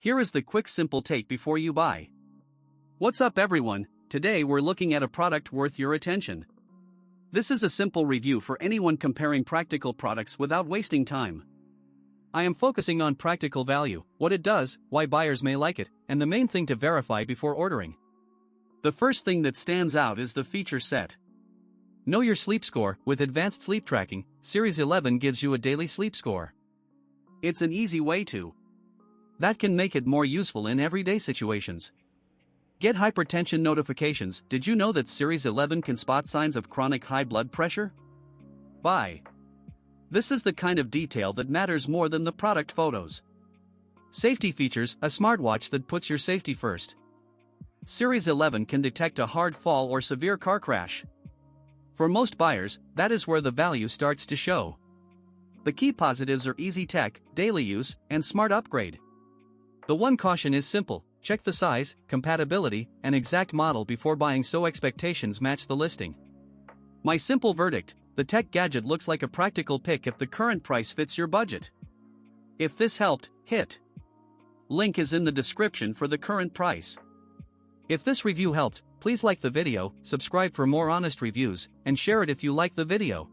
Here is the quick simple take before you buy. What's up everyone, today we're looking at a product worth your attention. This is a simple review for anyone comparing practical products without wasting time. I am focusing on practical value, what it does, why buyers may like it, and the main thing to verify before ordering. The first thing that stands out is the feature set. Know your sleep score. With advanced sleep tracking, Series 11 gives you a daily sleep score. It's an easy way to. That can make it more useful in everyday situations. Get hypertension notifications. Did you know that Series 11 can spot signs of chronic high blood pressure? Buy. This is the kind of detail that matters more than the product photos. Safety features. A smartwatch that puts your safety first. Series 11 can detect a hard fall or severe car crash. For most buyers, that is where the value starts to show. The key positives are easy tech, daily use, and smart upgrade. The one caution is simple: check the size, compatibility, and exact model before buying so expectations match the listing. My simple verdict: the tech gadget looks like a practical pick if the current price fits your budget. If this helped, hit link is in the description for the current price. If this review helped, please like the video, subscribe for more honest reviews, and share it if you like the video.